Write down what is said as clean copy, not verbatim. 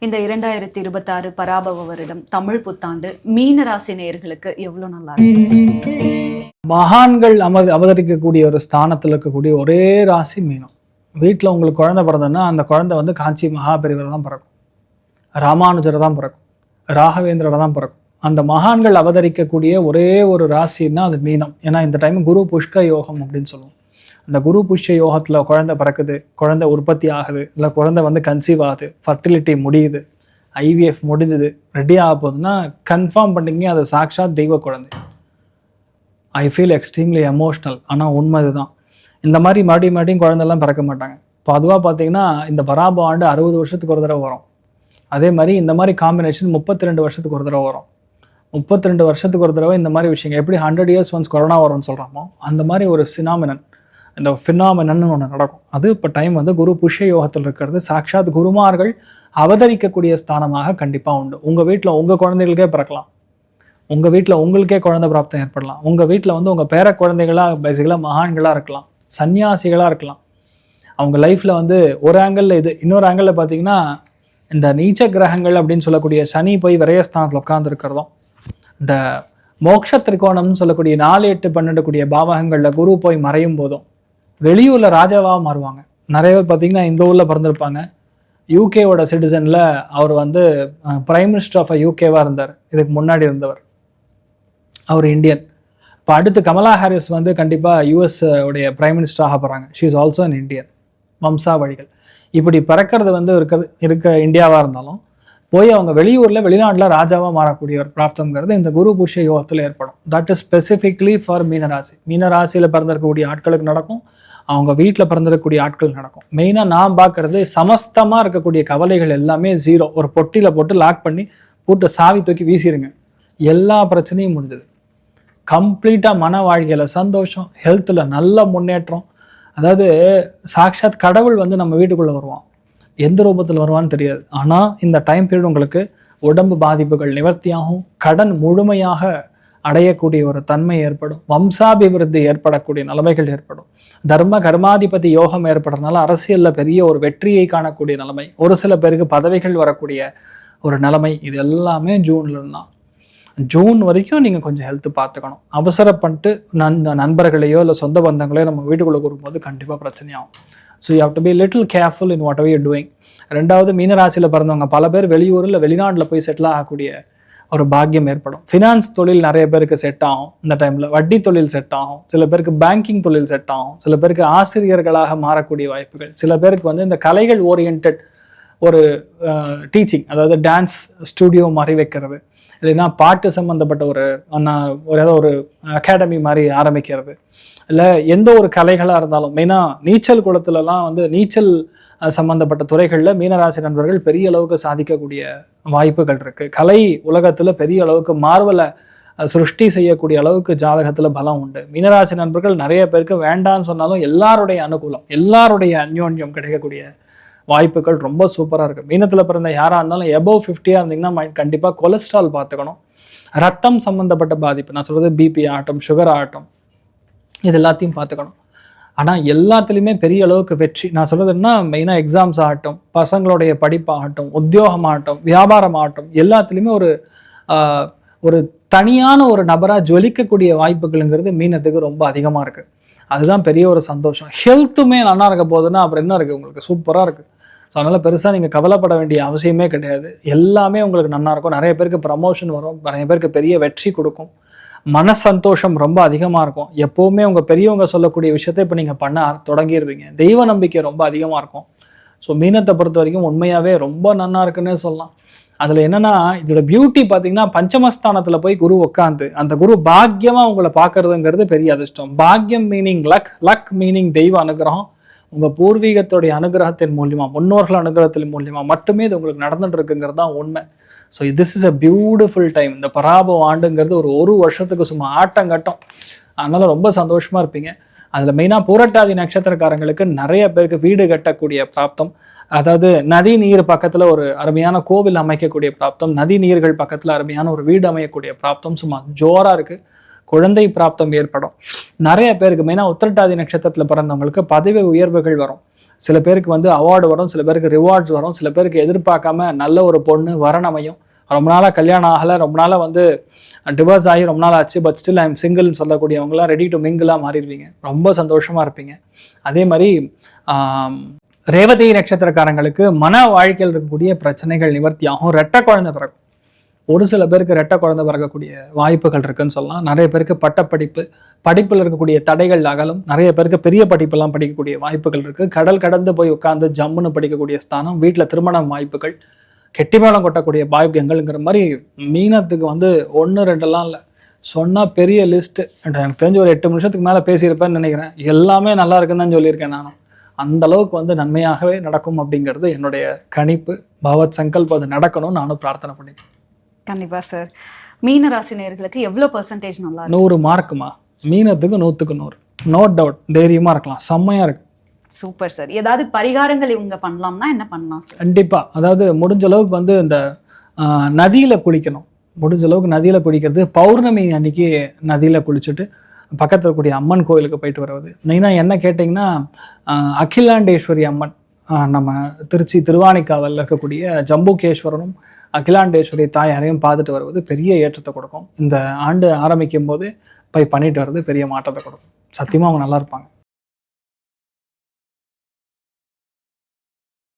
இந்த 2026 பராபவ வருடம் தமிழ் புத்தாண்டு மீன ராசி நேயர்களுக்கு எவ்வளவு நல்லா இருக்கு? மகான்கள் அவதரிக்கக்கூடிய ஒரு ஸ்தானத்தில் இருக்கக்கூடிய ஒரே ராசி மீனம். வீட்டில் உங்களுக்கு குழந்தை பிறந்ததுன்னா அந்த குழந்தை வந்து காஞ்சி மகாபெரிவரை தான் பிறக்கும், ராமானுஜரை தான் பிறக்கும், ராகவேந்திரரை தான் பிறக்கும். அந்த மகான்கள் அவதரிக்கக்கூடிய ஒரே ஒரு ராசின்னா அது மீனம். ஏன்னா இந்த டைம் குரு புஷ்க யோகம் அப்படின்னு சொல்லுவோம். அந்த குரு புஷ்ய யோகத்தில் குழந்தை பிறக்குது, குழந்தை உற்பத்தி ஆகுது, இல்லை குழந்தை வந்து கன்சீவ் ஆகுது, ஃபர்டிலிட்டி முடியுது, ஐவிஎஃப் முடிஞ்சுது, ரெடி ஆக போகுதுன்னா கன்ஃபார்ம் பண்ணிங்க அது சாக்ஷாத் தெய்வ குழந்தை. I feel extremely emotional. ஆனால் உண்மை இதுதான். இந்த மாதிரி மறுபடியும் குழந்தைலாம் பிறக்க மாட்டாங்க. பொதுவாக பார்த்தீங்கன்னா இந்த பராப ஆண்டு 60 வருஷத்துக்கு ஒரு தடவை வரும். அதே மாதிரி இந்த மாதிரி காம்பினேஷன் 32 வருஷத்துக்கு ஒரு தடவை வரும். 32 வருஷத்துக்கு ஒரு தடவை இந்த மாதிரி விஷயங்கள் எப்படி 100 years ஒன்ஸ் கொரோனா வரும்னு சொல்கிறாமோ அந்த மாதிரி ஒரு இந்த ஃபினாமினன்னு ஒன்று நடக்கும். அது இப்போ டைம் வந்து குரு புஷ்ய யோகத்தில் இருக்கிறது. சாக்ஷாத் குருமார்கள் அவதரிக்கக்கூடிய ஸ்தானமாக கண்டிப்பாக உண்டு. உங்கள் வீட்டில் உங்கள் குழந்தைகளுக்கே பிறக்கலாம், உங்கள் வீட்டில் உங்களுக்கே குழந்தை பிராப்தம் ஏற்படலாம், உங்கள் வீட்டில் வந்து உங்கள் பேர குழந்தைகளாக பேசிக்கலாக மகான்களாக இருக்கலாம், சன்னியாசிகளாக இருக்கலாம். அவங்க லைஃப்பில் வந்து ஒரு ஆங்கிளில் இது, இன்னொரு ஆங்கிளில் பார்த்தீங்கன்னா இந்த நீச்ச கிரகங்கள் அப்படின்னு சொல்லக்கூடிய சனி போய் விரயஸ்தானத்தில் உட்கார்ந்துருக்கிறதும், இந்த மோட்ச திரிகோணம்னு சொல்லக்கூடிய 4, 8, 12 கூடிய பாவகங்களில் குரு போய் மறையும் போதும் வெளியூரில் ராஜாவாக மாறுவாங்க. நிறைய பேர் பார்த்தீங்கன்னா இந்த ஊரில் பிறந்திருப்பாங்க. யூகேவோட சிட்டிசனில் அவர் வந்து பிரைம் மினிஸ்டர் ஆஃப் யூகேவாக இருந்தார். இதுக்கு முன்னாடி இருந்தவர் அவர் இந்தியன். இப்போ அடுத்து கமலா ஹாரிஸ் வந்து கண்டிப்பாக யூஎஸ் உடைய பிரைம் மினிஸ்டர் ஆக போகிறாங்க. She is also an Indian. வம்சாவழிகள் இப்படி பிறக்கிறது வந்து இருக்க இந்தியாவாக இருந்தாலும் போய் அவங்க வெளியூரில் வெளிநாட்டில் ராஜாவாக மாறக்கூடிய ஒரு பிராப்தம்ங்கிறது இந்த குரு புஷ்ய யோகத்தில் ஏற்படும். தட் இஸ் ஸ்பெசிஃபிக்லி ஃபார் மீனராசி. மீனராசியில் பிறந்திருக்கக்கூடிய ஆட்களுக்கு நடக்கும், அவங்க வீட்டில் பிறந்திருக்கக்கூடிய ஆட்கள் நடக்கும். மெயினாக நான் பார்க்கறது சமஸ்தமாக இருக்கக்கூடிய கவலைகள் எல்லாமே ஜீரோ. ஒரு பொட்டியில் போட்டு லாக் பண்ணி போட்டு சாவி தூக்கி வீசிடுங்க, எல்லா பிரச்சனையும் முடிஞ்சது. கம்ப்ளீட்டாக மன வாழ்க்கையில் சந்தோஷம், ஹெல்த்தில் நல்ல முன்னேற்றம். அதாவது சாக்ஷாத் கடவுள் வந்து நம்ம வீட்டுக்குள்ளே வருவான். எந்த ரூபத்தில் வருவான்னு தெரியாது. ஆனால் இந்த டைம் பீரியட் உங்களுக்கு உடம்பு பாதிப்புகள் நிவர்த்தியாகும், கடன் முழுமையாக அடையக்கூடிய ஒரு தன்மை ஏற்படும், வம்சாபிவிருத்தி ஏற்படக்கூடிய நிலைமைகள் ஏற்படும், தர்ம கர்மாதிபதி யோகம் ஏற்படுறதுனால அரசியலில் பெரிய ஒரு வெற்றியை காணக்கூடிய நிலைமை, ஒரு சில பேருக்கு பதவிகள் வரக்கூடிய ஒரு நிலைமை. இது எல்லாமே ஜூன்லன்னா. ஜூன் வரைக்கும் நீங்கள் கொஞ்சம் ஹெல்த்து பார்த்துக்கணும். அவசரப்பட்டு நண்பர்களையோ இல்லை சொந்த பந்தங்களையோ நம்ம வீட்டுக்குள்ளே கூறும்போது கண்டிப்பாக பிரச்சனையாகும். So you have to be little careful in whatever you doing. ரெண்டாவது, மீனராசியில் பிறந்தவங்க பல பேர் வெளியூரில் வெளிநாட்டில் போய் செட்டில் ஆகக்கூடிய ஒரு பாக்கியம் ஏற்படும். ஃபினான்ஸ் தொழில் நிறைய பேருக்கு செட் ஆகும் இந்த டைமில். வட்டி தொழில் செட் ஆகும், சில பேருக்கு பேங்கிங் தொழில் செட் ஆகும், சில பேருக்கு ஆசிரியர்களாக மாறக்கூடிய வாய்ப்புகள், சில பேருக்கு வந்து இந்த கலைகள் ஓரியன்ட் ஒரு டீச்சிங், அதாவது டான்ஸ் ஸ்டூடியோ மாதிரி வைக்கிறது, இல்லைன்னா பாட்டு சம்மந்தப்பட்ட ஏதோ ஒரு அகாடமி மாதிரி ஆரம்பிக்கிறது, இல்லை எந்த ஒரு கலைகளாக இருந்தாலும். மெயினாக நீச்சல் குளத்துலலாம் வந்து நீச்சல் சம்மந்தப்பட்ட துறைகளில் மீனராசி நண்பர்கள் பெரிய அளவுக்கு சாதிக்கக்கூடிய வாய்ப்புகள் இருக்குது. கலை உலகத்தில் பெரிய அளவுக்கு மார்வலை சிருஷ்டி செய்யக்கூடிய அளவுக்கு ஜாதகத்தில் பலம் உண்டு. மீனராசி நண்பர்கள் நிறைய பேருக்கு வேண்டான்னு சொன்னாலும் எல்லாருடைய அனுகூலம், எல்லாருடைய அந்யோன்யம் கிடைக்கக்கூடிய வாய்ப்புகள் ரொம்ப சூப்பராக இருக்குது. மீனத்தில் பிறந்த யாராக இருந்தாலும் எபோவ் 50 இருந்தீங்கன்னா கண்டிப்பாக கொலஸ்ட்ரால் பார்த்துக்கணும். ரத்தம் சம்மந்தப்பட்ட பாதிப்பு, நான் சொல்கிறது பிபி ஆகட்டும், சுகர் ஆகட்டும், இது எல்லாத்தையும் பார்த்துக்கணும். ஆனால் எல்லாத்துலேயுமே பெரிய அளவுக்கு வெற்றி, நான் சொல்கிறதுன்னா மெயினாக எக்ஸாம்ஸ் ஆகட்டும், பசங்களுடைய படிப்பாகட்டும், உத்தியோகமாகட்டும், வியாபாரம் ஆகட்டும், எல்லாத்துலேயுமே ஒரு தனியான ஒரு நபராக ஜொலிக்கக்கூடிய வாய்ப்புகள்ங்கிறது மீனத்துக்கு ரொம்ப அதிகமாக இருக்குது. அதுதான் பெரிய ஒரு சந்தோஷம். ஹெல்த்துமே நல்லா இருக்க போகுதுன்னா அப்புறம் என்ன இருக்குது, உங்களுக்கு சூப்பராக இருக்குது. ஸோ அதனால் பெருசாக நீங்கள் கவலைப்பட வேண்டிய அவசியமே கிடையாது. எல்லாமே உங்களுக்கு நல்லா இருக்கும். நிறைய பேருக்கு ப்ரமோஷன் வரும், நிறைய பேருக்கு பெரிய வெற்றி கொடுக்கும், மன சந்தோஷம் ரொம்ப அதிகமாக இருக்கும். எப்போவுமே உங்கள் பெரியவங்க சொல்லக்கூடிய விஷயத்தை இப்போ நீங்கள் பண்ண தொடங்கிடுவீங்க. தெய்வ நம்பிக்கை ரொம்ப அதிகமாக இருக்கும். ஸோ மீனத்தை பொறுத்த வரைக்கும் உண்மையாகவே ரொம்ப நல்லா இருக்குன்னே சொல்லலாம். அதில் என்னென்னா இதோட பியூட்டி பார்த்தீங்கன்னா பஞ்சமஸ்தானத்தில் போய் குரு உட்காந்து அந்த குரு பாக்கியமாக உங்களை பார்க்கறதுங்கிறது பெரிய அதிர்ஷ்டம். பாக்கியம் மீனிங் லக், லக் மீனிங் தெய்வ அனுகிரகம். உங்கள் பூர்வீகத்துடைய அனுகிரகத்தின் மூலியமாக, முன்னோர்கள் அனுகிரகத்தின் மூலியமாக மட்டுமே இது உங்களுக்கு நடந்துட்டு இருக்குங்கிறது தான் உண்மை. So this is a beautiful time. இந்த பராப ஆண்டுங்கிறது ஒரு வருஷத்துக்கு சும்மா ஆட்டங்கட்டம். அதனால் ரொம்ப சந்தோஷமாக இருப்பீங்க. அதில் மெயினாக பூரட்டாதி நட்சத்திரக்காரங்களுக்கு நிறைய பேருக்கு வீடு கட்டக்கூடிய பிராப்தம், அதாவது நதி நீர் பக்கத்தில் ஒரு அருமையான கோவில் அமைக்கக்கூடிய பிராப்தம், நதி நீர்கள் பக்கத்தில் அருமையான ஒரு வீடு அமைக்கக்கூடிய பிராப்தம் சும்மா ஜோராக இருக்குது. குழந்தை பிராப்தம் ஏற்படும். நிறைய பேருக்கு மெயினாக உத்திரட்டாதி நட்சத்திரத்தில் பிறந்தவங்களுக்கு பதவி உயர்வுகள் வரும். சில பேருக்கு வந்து அவார்டு வரும், சில பேருக்கு ரிவார்ட்ஸ் வரும், சில பேருக்கு எதிர்பார்க்காம நல்ல ஒரு பொண்ணு வரன் அமையும். ரொம்ப நாளாக கல்யாணம் ஆகலை, ரொம்ப நாளாக வந்து டிவோர்ஸ் ஆகி ரொம்ப நாள் ஆச்சு, பட் ஸ்டில் ஐம் சிங்கிள்னு சொல்லக்கூடியவங்களாம் ரெடி டு மிங்கிளாக மாறிடுவீங்க. ரொம்ப சந்தோஷமாக இருப்பீங்க. அதே மாதிரி ரேவதி நட்சத்திரக்காரங்களுக்கு மன வாழ்க்கையில் இருக்கக்கூடிய பிரச்சனைகள் நிவர்த்தி ஆகும். ரெட்டை குழந்தை பிறக்கும். ஒரு சில பேருக்கு ரெட்டை குழந்தை பிறக்கக்கூடிய வாய்ப்புகள் இருக்குன்னு சொல்லலாம். நிறைய பேருக்கு படிப்பில் இருக்கக்கூடிய தடைகள் அகலும். நிறைய பேருக்கு பெரிய படிப்பெல்லாம் படிக்கக்கூடிய வாய்ப்புகள் இருக்குது. கடல் கடந்து போய் உட்காந்து ஜம்முன்னு படிக்கக்கூடிய ஸ்தானம். வீட்டில் திருமண வாய்ப்புகள், கெட்டிமேளம் கொட்டக்கூடிய பாக்கியங்கள்ங்கிற மாதிரி மீனத்துக்கு வந்து 1 2 இல்லை, சொன்னால் பெரிய லிஸ்ட்டு. எனக்கு தெரிஞ்ச ஒரு 8 நிமிஷத்துக்கு மேலே பேசியிருப்பேன்னு நினைக்கிறேன். எல்லாமே நல்லா இருக்குன்னு தான் சொல்லியிருக்கேன். நானும் அந்த அளவுக்கு வந்து நன்மையாகவே நடக்கும் அப்படிங்கிறது என்னுடைய கணிப்பு. பகவத் சங்கல்பம் அது நடக்கணும்னு நானும் பிரார்த்தனை பண்ணிக்கிறேன். கண்டிப்பா சார். மீன ராசி நேயர்களுக்கு எவ்வளவு பெர்சன்டேஜ் நல்லா இருக்கு? 100 மார்க்குமா? மீனத்துக்கு 100க்கு 100, நோ டவுட். தைரியமா இருக்கலாம், செம்மையா இருக்கு. Super sir. ஏதாவது பரிகாரங்கள் இவங்க பண்ணலாம்னா என்ன பண்ணலாம் சார்? கண்டிப்பா. அதாவது முடிஞ்ச அளவுக்கு வந்து இந்த நதியில குளிக்கணும். முடிஞ்ச அளவுக்கு நதியில குளிக்கிறது. பௌர்ணமி அன்னைக்கு நதியில குளிச்சுட்டு பக்கத்தில் இருக்கக்கூடிய அம்மன் கோயிலுக்கு போயிட்டு வருவது. மெயினாக என்ன கேட்டிங்கன்னா, அகிலாண்டேஸ்வரி அம்மன், நம்ம திருச்சி திருவானைக்காவலில் இருக்கக்கூடிய ஜம்புகேஸ்வரனும் அகிலாண்டேஸ்வரி தாயாரையும் பார்த்துட்டு வருவது பெரிய ஏற்றத்தை கொடுக்கும். இந்த ஆண்டு ஆரம்பிக்கும் போது போய் பண்ணிட்டு வர்றது பெரிய மாற்றத்தை கொடுக்கும். சத்தியமாக அவங்க நல்லா இருப்பாங்க.